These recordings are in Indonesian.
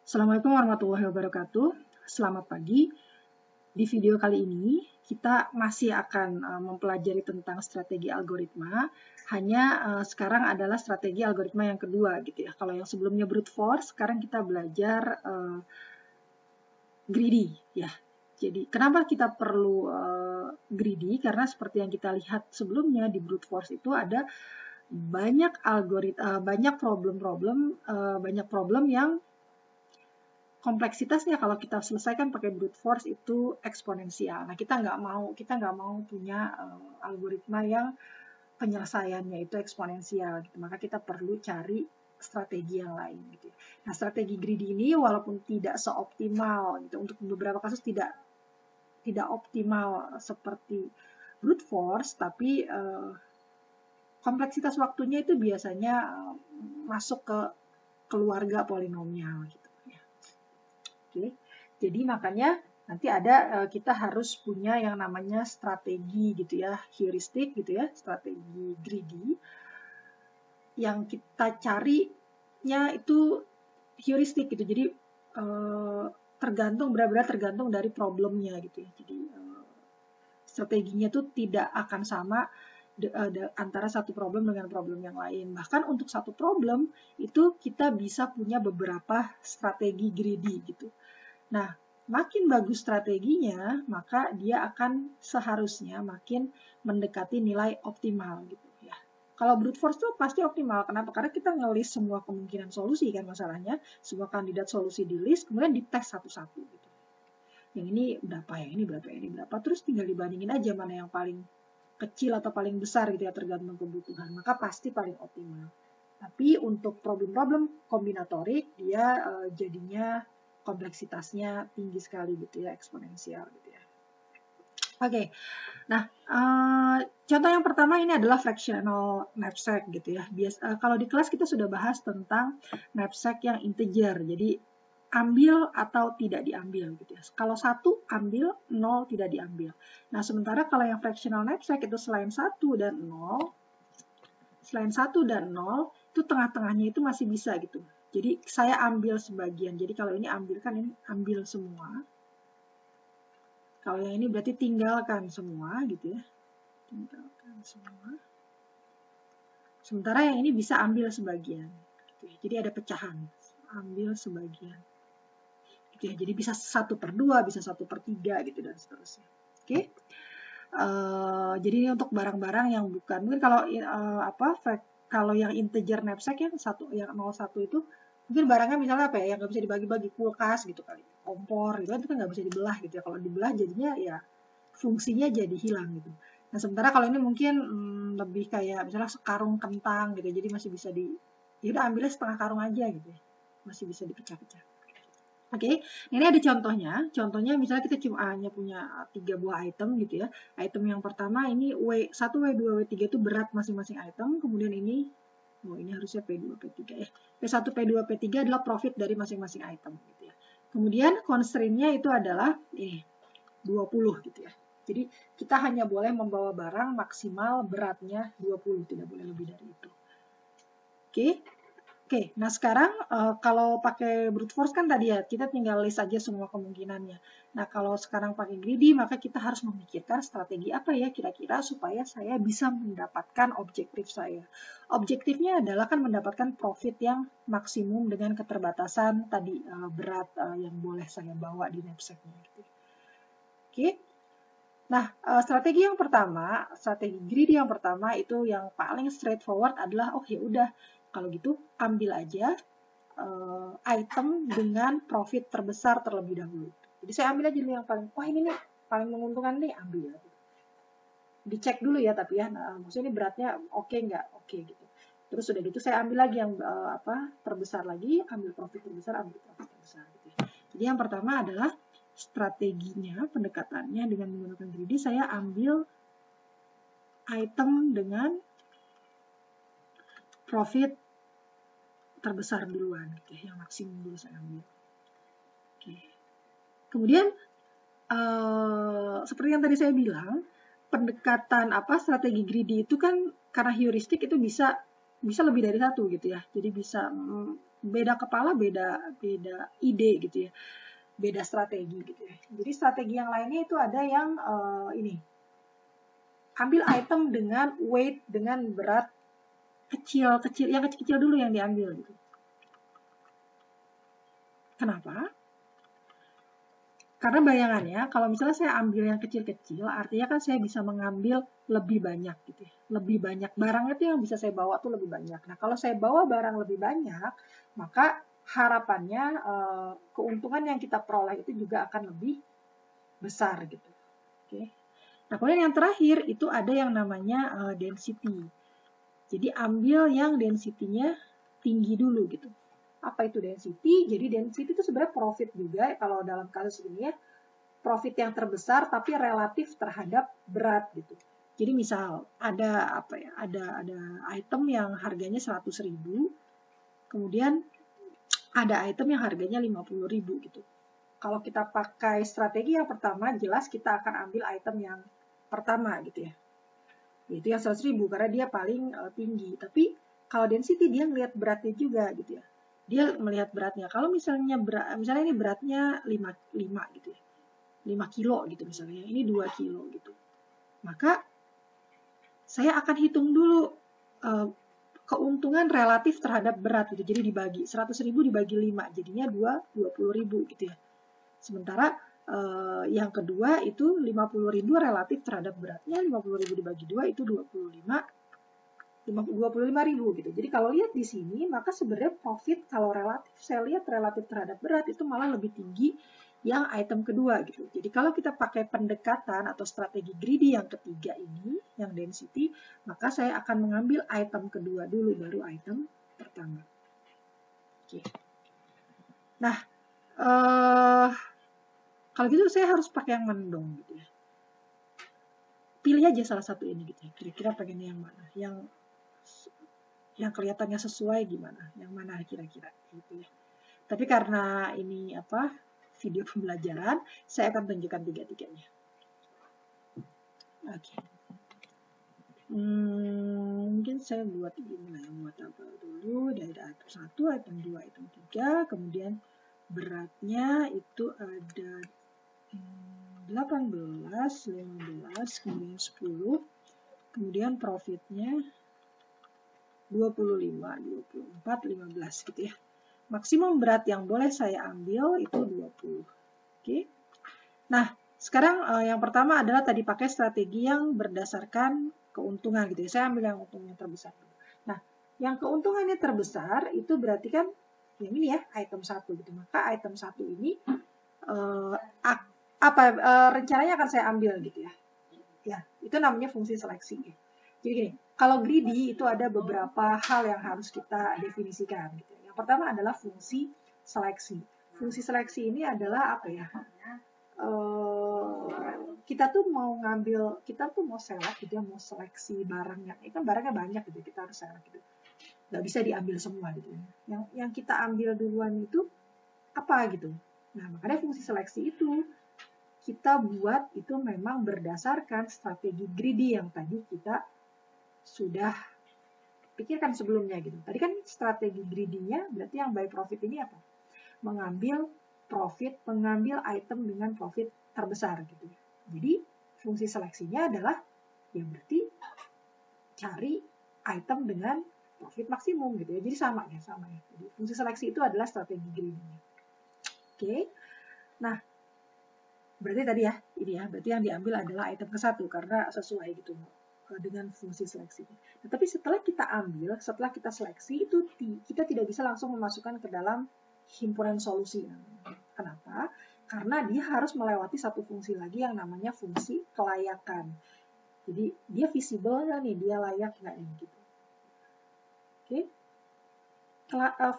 Assalamualaikum warahmatullahi wabarakatuh. Selamat pagi. Di video kali ini kita masih akan mempelajari tentang strategi algoritma. Hanya sekarang adalah strategi algoritma yang kedua gitu ya. Kalau yang sebelumnya brute force, sekarang kita belajar greedy ya. Jadi kenapa kita perlu greedy? Karena seperti yang kita lihat sebelumnya di brute force itu ada banyak banyak problem yang kompleksitasnya kalau kita selesaikan pakai brute force itu eksponensial. Nah, kita nggak mau punya algoritma yang penyelesaiannya itu eksponensial gitu. Maka kita perlu cari strategi yang lain gitu. Nah, strategi greedy ini walaupun tidak seoptimal gitu, untuk beberapa kasus tidak optimal seperti brute force, tapi kompleksitas waktunya itu biasanya masuk ke keluarga polinomial gitu. Oke, jadi makanya nanti kita harus punya yang namanya strategi gitu ya, heuristik gitu ya, strategi greedy. Yang kita carinya itu heuristik gitu. Jadi benar-benar tergantung dari problemnya gitu ya. Jadi strateginya itu tidak akan sama antara satu problem dengan problem yang lain. Bahkan untuk satu problem itu kita bisa punya beberapa strategi greedy gitu. Nah, makin bagus strateginya, maka dia akan seharusnya makin mendekati nilai optimal gitu ya. Kalau brute force itu pasti optimal. Kenapa? Karena kita nge-list semua kemungkinan solusi kan masalahnya, semua kandidat solusi di list, kemudian dites satu-satu gitu. Yang ini berapa, yang ini berapa, yang ini berapa, terus tinggal dibandingin aja mana yang paling kecil atau paling besar gitu ya, tergantung kebutuhan. Maka pasti paling optimal. Tapi untuk problem-problem kombinatorik, dia jadinya kompleksitasnya tinggi sekali gitu ya, eksponensial gitu ya. Oke, nah contoh yang pertama ini adalah fractional knapsack gitu ya. Kalau di kelas kita sudah bahas tentang knapsack yang integer, jadi ambil atau tidak diambil gitu ya. Kalau 1 ambil, 0 tidak diambil. Nah, sementara kalau yang fractional knapsack itu selain 1 dan 0, itu tengah-tengahnya itu masih bisa gitu. Jadi saya ambil sebagian. Jadi kalau ini ambil kan ini ambil semua. Kalau yang ini berarti tinggalkan semua gitu ya. Tinggalkan semua. Sementara yang ini bisa ambil sebagian. Gitu ya. Jadi ada pecahan. Ambil sebagian. Gitu ya. Jadi bisa 1/2, bisa 1/3 gitu dan seterusnya. Oke. Jadi ini untuk barang-barang yang bukan. Mungkin kalau yang integer knapsack yang 01 itu mungkin barangnya misalnya apa ya, yang nggak bisa dibagi-bagi, kulkas gitu kali, kompor gitu kan, itu kan nggak bisa dibelah gitu ya. Kalau dibelah jadinya ya fungsinya jadi hilang gitu. Nah, sementara kalau ini mungkin lebih kayak misalnya sekarung kentang gitu, jadi masih bisa ya udah ambilnya setengah karung aja gitu ya, masih bisa dipecah-pecah. Oke, ini ada contohnya. Contohnya misalnya kita cuma hanya punya 3 buah item gitu ya. Item yang pertama ini W1, W2, W3 itu berat masing-masing item. Kemudian ini harusnya P2, P3 ya. P1, P2, P3 adalah profit dari masing-masing item gitu ya. Kemudian constraint-nya itu adalah 20 gitu ya. Jadi kita hanya boleh membawa barang maksimal beratnya 20, tidak boleh lebih dari itu. Oke, nah sekarang kalau pakai brute force kan tadi ya, kita tinggal list aja semua kemungkinannya. Nah, kalau sekarang pakai greedy, maka kita harus memikirkan strategi apa ya kira-kira supaya saya bisa mendapatkan objektif saya. Objektifnya adalah kan mendapatkan profit yang maksimum dengan keterbatasan tadi berat yang boleh saya bawa di knapsacknya. Oke. Nah, strategi greedy yang pertama itu yang paling straightforward adalah, ya udah, kalau gitu ambil aja item dengan profit terbesar terlebih dahulu. Jadi saya ambil aja dulu yang ini nih paling menguntungkan nih, ambil. Dicek dulu ya tapi ya, maksudnya ini beratnya oke nggak? Oke gitu. Terus sudah gitu saya ambil lagi yang terbesar lagi, ambil profit terbesar gitu. Jadi yang pertama adalah strateginya, pendekatannya dengan menggunakan greedy, saya ambil item dengan profit terbesar duluan, gitu, yang maksimum dulu saya ambil. Oke. Kemudian seperti yang tadi saya bilang, pendekatan strategi greedy itu kan karena heuristik itu bisa lebih dari satu gitu ya. Jadi bisa beda kepala, beda ide gitu ya, beda strategi gitu ya. Jadi strategi yang lainnya itu ada yang ini, ambil item dengan weight, dengan berat kecil-kecil, yang kecil-kecil dulu yang diambil gitu. Kenapa? Karena bayangannya, kalau misalnya saya ambil yang kecil-kecil, artinya kan saya bisa mengambil lebih banyak gitu ya. Lebih banyak barang itu yang bisa saya bawa tuh lebih banyak. Nah, kalau saya bawa barang lebih banyak, maka harapannya keuntungan yang kita peroleh itu juga akan lebih besar gitu. Oke. Nah, kemudian yang terakhir itu ada yang namanya density. Jadi ambil yang density-nya tinggi dulu gitu. Apa itu density? Jadi density itu sebenarnya profit juga kalau dalam kasus ini ya. Profit yang terbesar tapi relatif terhadap berat gitu. Jadi misal ada apa ya? Ada item yang harganya 100.000, kemudian ada item yang harganya 50.000 gitu. Kalau kita pakai strategi yang pertama, jelas kita akan ambil item yang pertama gitu ya. Itu yang 100.000 karena dia paling tinggi. Tapi kalau density dia ngelihat beratnya juga gitu ya. Dia melihat beratnya. Kalau misalnya ini beratnya 5 gitu ya. 5 kilo gitu misalnya. Ini 2 kilo gitu. Maka saya akan hitung dulu keuntungan relatif terhadap berat gitu. Jadi dibagi 100.000 dibagi 5 jadinya 20.000 gitu ya. Sementara yang kedua itu 50.000 relatif terhadap beratnya, 50.000 dibagi 2 itu 25.000 gitu. Jadi kalau lihat di sini, maka sebenarnya profit kalau relatif, saya lihat relatif terhadap berat itu malah lebih tinggi yang item kedua gitu. Jadi kalau kita pakai pendekatan atau strategi greedy yang ketiga ini, yang density, maka saya akan mengambil item kedua dulu, baru item pertama. Oke. Nah, kalau gitu saya harus pakai yang mendong gitu ya. Pilih aja salah satu ini gitu ya. Kira-kira pengen yang mana? Yang kelihatannya sesuai gimana? Yang mana kira-kira gitu ya. Tapi karena ini video pembelajaran, saya akan tunjukkan tiga-tiganya. Oke. Mungkin saya buat ini lah, buat apa dulu dari item 1, item 2, item 3, kemudian beratnya itu ada 18, 15, kemudian 10, kemudian profitnya 25, 24, 15 gitu ya. Maksimum berat yang boleh saya ambil itu 20. Oke. Nah, sekarang yang pertama adalah tadi pakai strategi yang berdasarkan keuntungan gitu ya. Saya ambil yang untungnya terbesar. Nah, yang keuntungannya terbesar itu berarti kan yang ini ya, item 1 gitu. Maka item 1 ini rencananya akan saya ambil gitu ya. Ya, itu namanya fungsi seleksi. Jadi gini, kalau greedy itu ada beberapa hal yang harus kita definisikan gitu. Yang pertama adalah fungsi seleksi. Fungsi seleksi ini adalah apa ya? Kita tuh mau select gitu ya, mau seleksi barangnya. Ini kan barangnya banyak gitu, kita harus select gitu. Nggak bisa diambil semua gitu. Yang kita ambil duluan itu apa gitu. Nah, makanya fungsi seleksi itu kita buat itu memang berdasarkan strategi greedy yang tadi kita sudah pikirkan sebelumnya gitu. Tadi kan strategi greedy-nya berarti yang buy profit ini apa? Mengambil item dengan profit terbesar gitu. Jadi fungsi seleksinya adalah ya berarti cari item dengan profit maksimum gitu ya. Jadi sama ya. Jadi fungsi seleksi itu adalah strategi greedy-nya. Oke. Nah, berarti tadi ya, ini ya, berarti yang diambil adalah item ke-1 karena sesuai gitu dengan fungsi seleksi. Nah, tapi setelah kita seleksi itu kita tidak bisa langsung memasukkan ke dalam himpunan solusi. Kenapa? Karena dia harus melewati satu fungsi lagi yang namanya fungsi kelayakan. Jadi dia visible nggak nih, dia layak nggak nih gitu. Oke.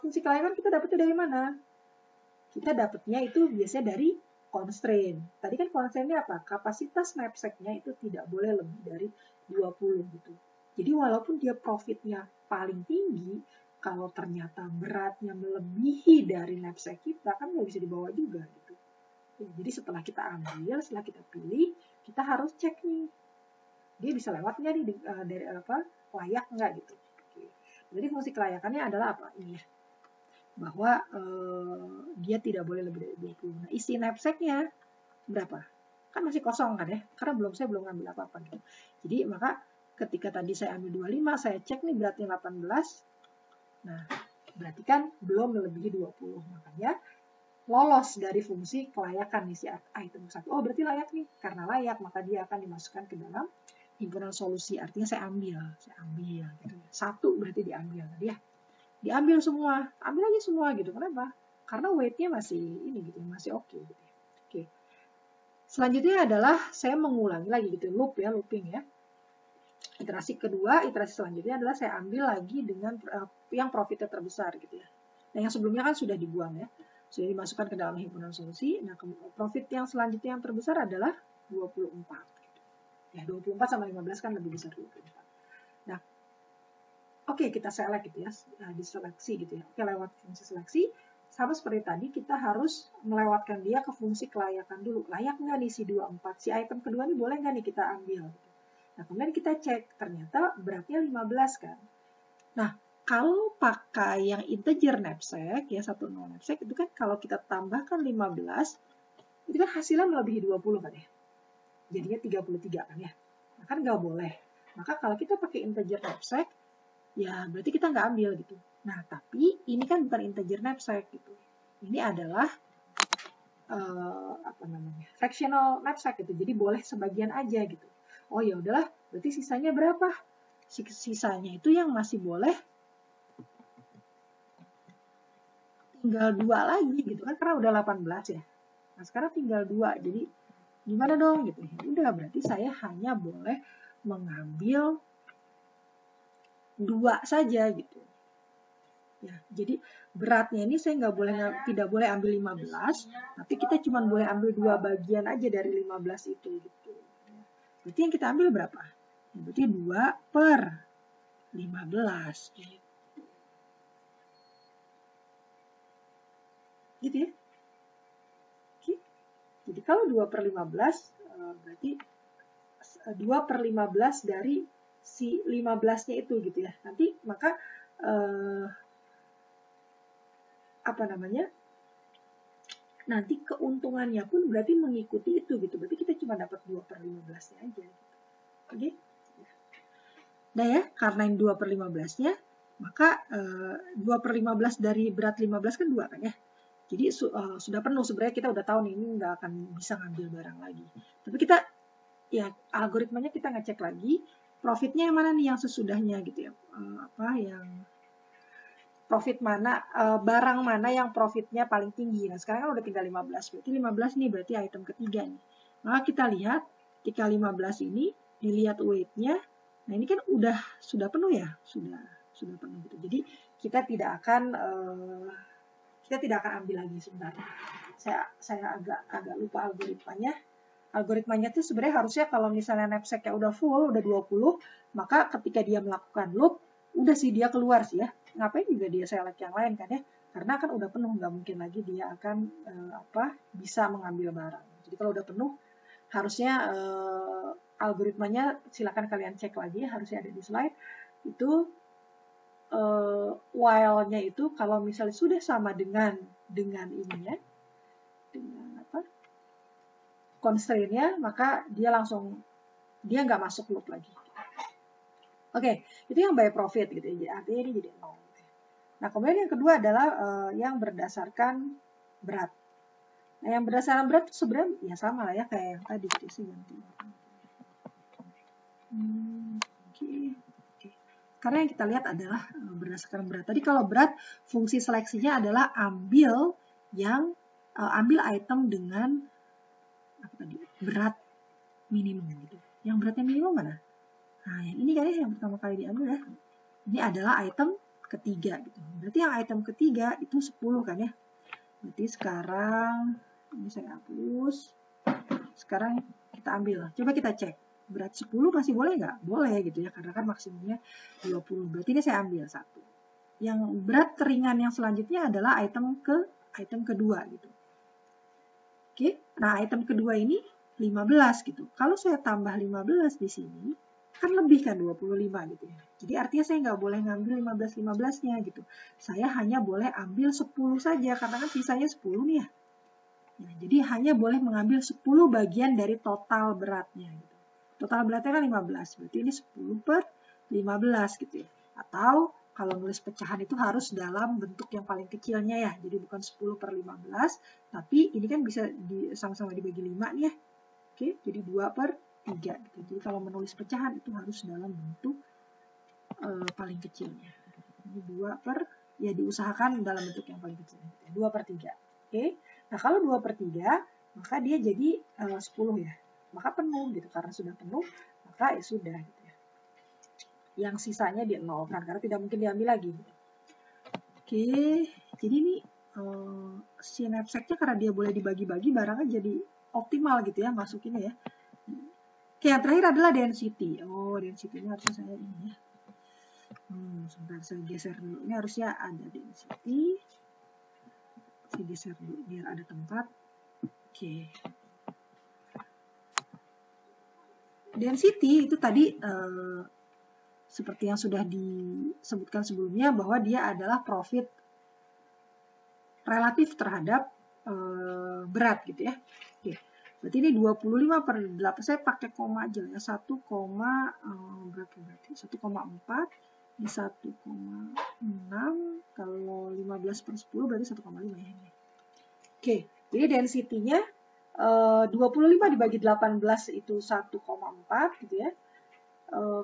Fungsi kelayakan kita dapetnya dari mana? Kita dapetnya itu biasanya dari constraint. Tadi kan constraint-nya apa? Kapasitas knapsack-nya itu tidak boleh lebih dari 20 gitu. Jadi walaupun dia profitnya paling tinggi, kalau ternyata beratnya melebihi dari knapsack kita, kan nggak bisa dibawa juga gitu. Ya, jadi setelah kita ambil, setelah kita pilih, kita harus cek nih. Dia bisa lewat nggak nih dari layak nggak gitu. Oke. Jadi fungsi kelayakannya adalah apa? Ini ya. bahwa dia tidak boleh lebih dari 20. Nah, isi knapsacknya berapa? Kan masih kosong kan ya, karena saya belum ngambil apa-apa gitu. Jadi maka ketika tadi saya ambil 25, saya cek nih beratnya 18. Nah, berarti kan belum melebihi 20. Makanya lolos dari fungsi kelayakan nih si item 1. Oh, berarti layak nih. Karena layak, maka dia akan dimasukkan ke dalam himpunan solusi. Artinya saya ambil gitu. 1 berarti diambil tadi ya. Diambil semua, ambil aja semua gitu. Kenapa? Karena weight-nya masih ini gitu, masih oke gitu. Oke. Selanjutnya adalah saya mengulangi lagi gitu, looping ya. Iterasi kedua, iterasi selanjutnya adalah saya ambil lagi dengan yang profitnya terbesar gitu ya. Nah, yang sebelumnya kan sudah dibuang ya. Sudah dimasukkan ke dalam himpunan solusi. Nah, profit yang selanjutnya yang terbesar adalah 24. Ya, 24 sama 15 kan lebih besar 24. Nah, oke, kita select gitu ya, diseleksi gitu ya. Oke, lewat fungsi seleksi, sama seperti tadi kita harus melewatkan dia ke fungsi kelayakan dulu. Layak nggak nih si 24? Si item kedua ini boleh nggak nih kita ambil? Nah, kemudian kita cek, ternyata beratnya 15 kan. Nah, kalau pakai yang integer knapsack, ya 10 knapsack, itu kan kalau kita tambahkan 15, itu kan hasilnya melebihi 20 kan ya. Jadinya 33 kan ya. Nah, kan nggak boleh. Maka kalau kita pakai integer knapsack, ya berarti kita nggak ambil gitu. Nah, tapi ini kan bukan integer knapsack gitu. Ini adalah fractional knapsack gitu. Jadi boleh sebagian aja gitu. Oh ya udahlah, berarti sisanya berapa? Sisanya itu yang masih boleh tinggal 2 lagi gitu kan, karena udah 18 ya. Nah, sekarang tinggal 2. Jadi gimana dong gitu. Ya udah, berarti saya hanya boleh mengambil 2 saja gitu. Ya, jadi beratnya ini saya tidak boleh ambil 15, tapi kita cuma boleh ambil 2 bagian aja dari 15 itu gitu. Berarti yang kita ambil berapa? Berarti 2/15 gitu. Gitu ya. Oke. Jadi kalau 2/15 berarti 2/15 dari si 15-nya itu gitu ya. Nanti maka nanti keuntungannya pun berarti mengikuti itu gitu. Berarti kita cuma dapat 2/15-nya aja gitu. Oke. Nah ya, karena yang 2/15-nya, maka 2/15 dari berat 15 kan 2 kan ya. Jadi sudah penuh, sebenarnya kita udah tahu nih ini nggak akan bisa ngambil barang lagi. Tapi kita, ya algoritmanya kita ngecek lagi, profitnya yang mana nih yang sesudahnya gitu ya. Yang profit mana, barang mana yang profitnya paling tinggi. Nah, sekarang kan udah tinggal 15. Berarti 15 nih berarti item ketiga nih. Maka kita lihat, ketika 15 ini, dilihat weight-nya, nah ini kan sudah penuh ya, sudah penuh gitu. Jadi kita tidak akan ambil lagi sebenarnya. Saya agak lupa algoritmanya. Algoritmanya itu sebenarnya harusnya kalau misalnya knapsack-nya udah full, udah 20, maka ketika dia melakukan loop, udah sih dia keluar sih ya. Ngapain juga dia select yang lain kan ya? Karena kan udah penuh, nggak mungkin lagi dia akan bisa mengambil barang. Jadi kalau udah penuh, harusnya algoritmanya silakan kalian cek lagi, harusnya ada di slide. Itu while-nya itu kalau misalnya sudah sama dengan ininya, dengan constraint-nya, maka dia nggak masuk loop lagi. Oke, itu yang by profit gitu ya. Artinya ini jadi 0. Nah, kemudian yang kedua adalah yang berdasarkan berat. Nah, yang berdasarkan berat itu sebenarnya ya sama lah ya kayak yang tadi gitu sih ganti. Oke. Karena yang kita lihat adalah berdasarkan berat. Tadi kalau berat, fungsi seleksinya adalah ambil item dengan berat minimum gitu. Yang beratnya minimum mana? Nah, yang ini kan yang pertama kali diambil ya. Ini adalah item ketiga gitu. Berarti yang item ketiga itu 10 kan ya. Berarti sekarang ini saya hapus. Sekarang kita ambil. Coba kita cek. Berat 10 masih boleh nggak? Boleh gitu ya, karena kan maksimumnya 20. Berarti ini saya ambil 1. Yang berat teringan yang selanjutnya adalah item kedua gitu. Oke, nah item kedua ini 15 gitu. Kalau saya tambah 15 di sini, kan lebih kan 25 gitu ya. Jadi artinya saya nggak boleh ngambil 15-15-nya gitu. Saya hanya boleh ambil 10 saja karena kan sisanya 10 nih ya. Nah, jadi hanya boleh mengambil 10 bagian dari total beratnya gitu. Total beratnya kan 15, berarti ini 10 per 15 gitu ya. Atau kalau nulis pecahan itu harus dalam bentuk yang paling kecilnya ya. Jadi bukan 10 per 15, tapi ini kan bisa sama-sama dibagi 5 nih ya. Oke, jadi 2 per 3 gitu. Jadi kalau menulis pecahan itu harus dalam bentuk paling kecilnya. Ini 2 per, ya diusahakan dalam bentuk yang paling kecil. 2 per 3. Oke, nah kalau 2 per 3, maka dia jadi 10 ya. Maka penuh gitu, karena sudah penuh, maka ya sudah gitu ya. Yang sisanya di nolkan, karena tidak mungkin diambil lagi. Oke, jadi ini si knapsacknya karena dia boleh dibagi-bagi, barangnya jadi optimal gitu ya, masukinnya ya. Oke, yang terakhir adalah density. Oh, density ini harusnya saya ini ya. Sebentar saya geser dulu. Ini harusnya ada density. Saya geser dulu biar ada tempat. Oke. Density itu tadi seperti yang sudah disebutkan sebelumnya bahwa dia adalah profit relatif terhadap berat gitu ya. Oke. Berarti ini 25 per 8, saya pakai koma aja ya, 1, berapa berarti? 1,4, ini 1,6, kalau 15 per 10 berarti 1,5 ya ini. Oke, jadi density-nya 25 dibagi 18 itu 1,4 gitu ya.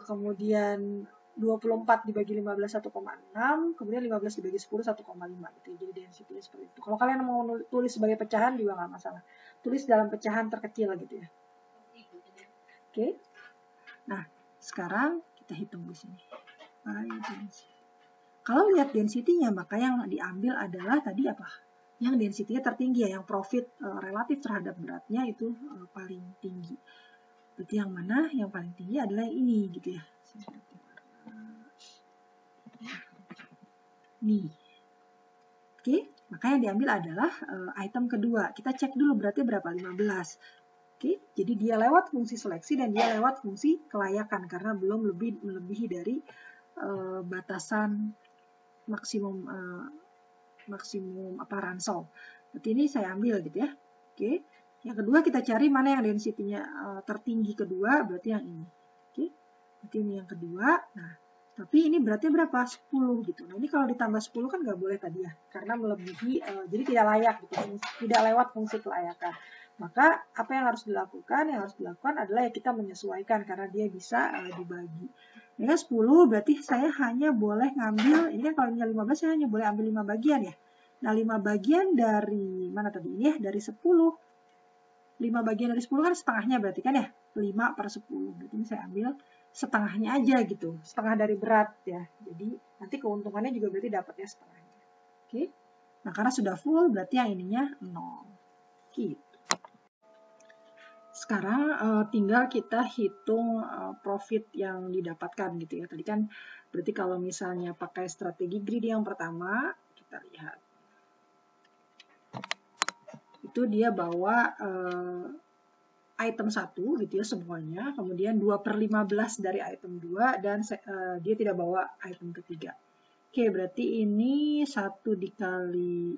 Kemudian 24 dibagi 15 1,6, kemudian 15 dibagi 10 1,5 gitu. Jadi density-nya seperti itu. Kalau kalian mau tulis sebagai pecahan juga nggak masalah. Tulis dalam pecahan terkecil gitu ya. Oke. Nah, sekarang kita hitung di sini. Kalau lihat density-nya, maka yang diambil adalah tadi apa? Yang density-nya tertinggi ya, yang profit relatif terhadap beratnya itu paling tinggi. Berarti yang mana? Yang paling tinggi adalah yang ini gitu ya. Nih. Oke, maka yang diambil adalah item kedua. Kita cek dulu berarti berapa? 15. Oke, jadi dia lewat fungsi seleksi dan dia lewat fungsi kelayakan karena belum melebihi dari batasan maksimum ransel. Berarti ini saya ambil gitu ya. Oke. Yang kedua kita cari mana yang density-nya tertinggi kedua, berarti yang ini. Oke. Berarti ini yang kedua. Nah, tapi ini beratnya berapa? 10 gitu. Nah, ini kalau ditambah 10 kan nggak boleh tadi ya, karena melebihi, jadi tidak layak gitu, tidak lewat fungsi kelayakan. Maka apa yang harus dilakukan? Yang harus dilakukan adalah ya kita menyesuaikan karena dia bisa dibagi. Ini kan 10, berarti saya hanya boleh ngambil, ini kan kalau ini 15 saya hanya boleh ambil 5 bagian ya. Nah, 5 bagian dari, mana tadi ini ya, dari 10. 5 bagian dari 10 kan setengahnya berarti kan ya, 5 per 10. Berarti ini saya ambil setengahnya aja gitu, setengah dari berat ya. Jadi nanti keuntungannya juga berarti dapatnya setengahnya. Oke. Nah, karena sudah full berarti yang ininya 0. Gitu. Sekarang tinggal kita hitung profit yang didapatkan gitu ya. Tadi kan berarti kalau misalnya pakai strategi greedy yang pertama, kita lihat. Itu dia bawa item 1 gitu ya semuanya, kemudian 2 per 15 dari item 2, dan dia tidak bawa item ketiga. Oke, berarti ini 1 dikali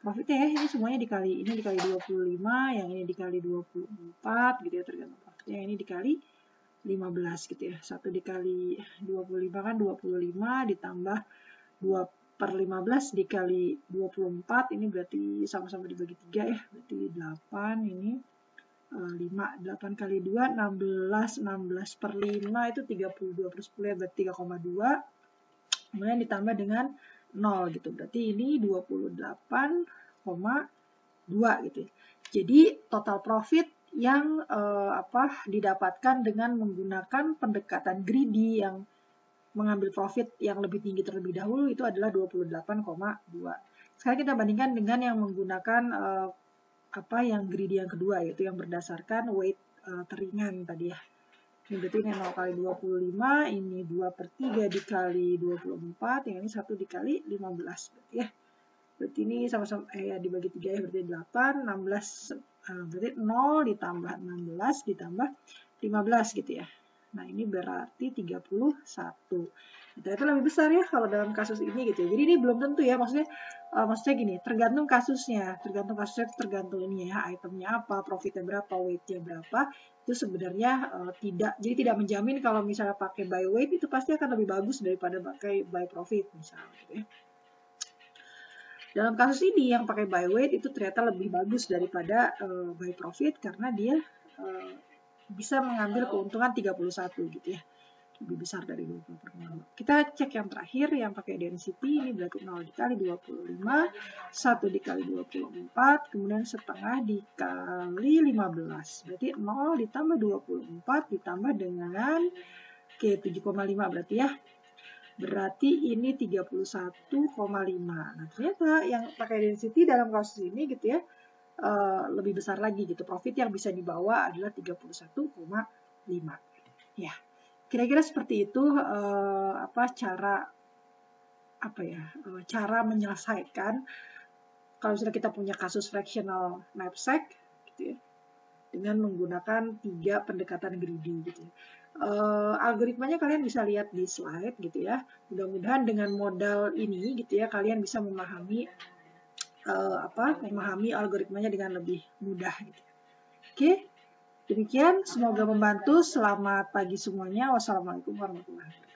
profitnya ya, ini semuanya dikali, ini dikali 25, yang ini dikali 24 gitu ya, tergantung profitnya, yang ini dikali 15 gitu ya. 1 dikali 25 kan 25, ditambah 2 per 15 dikali 24, ini berarti sama-sama dibagi 3 ya, berarti 8, ini 5, 8 kali 2, 16, 16 per 5 itu 32 per 10 ya, berarti 3,2. Kemudian ditambah dengan 0 gitu, berarti ini 28,2 gitu. Jadi total profit yang didapatkan dengan menggunakan pendekatan greedy yang mengambil profit yang lebih tinggi terlebih dahulu itu adalah 28,2. Sekarang kita bandingkan dengan yang menggunakan yang greedy yang kedua, yaitu yang berdasarkan weight teringan tadi ya. Ini berarti ini 0 kali 25, ini 2 per 3 dikali 24, yang ini 1 dikali 15 berarti ya. Berarti ini sama-sama dibagi 3 ya, berarti 8, 16, berarti 0 ditambah 16 ditambah 15 gitu ya. Nah, ini berarti 31. Ternyata lebih besar ya kalau dalam kasus ini gitu ya. Jadi ini belum tentu ya, maksudnya gini, tergantung kasusnya tergantung ini ya, itemnya apa, profitnya berapa, weight-nya berapa, itu sebenarnya jadi tidak menjamin kalau misalnya pakai by weight itu pasti akan lebih bagus daripada pakai by profit misalnya gitu ya. Dalam kasus ini yang pakai by weight itu ternyata lebih bagus daripada by profit karena dia bisa mengambil keuntungan 31 gitu ya. Lebih besar dari 20/2. Kita cek yang terakhir yang pakai density, ini berarti 0 dikali 25, 1 dikali 24, kemudian setengah dikali 15. Berarti 0 ditambah 24 ditambah dengan 7,5 berarti ya. Berarti ini 31,5. Nah, ternyata yang pakai density dalam kasus ini gitu ya, lebih besar lagi gitu. Profit yang bisa dibawa adalah 31,5. Ya. Kira-kira seperti itu cara menyelesaikan kalau sudah kita punya kasus fractional knapsack gitu ya, dengan menggunakan 3 pendekatan greedy gitu ya. Algoritmanya kalian bisa lihat di slide gitu ya. Mudah-mudahan dengan modal ini gitu ya kalian bisa memahami algoritmanya dengan lebih mudah gitu. Oke. Demikian, semoga membantu. Selamat pagi semuanya. Wassalamualaikum warahmatullahi wabarakatuh.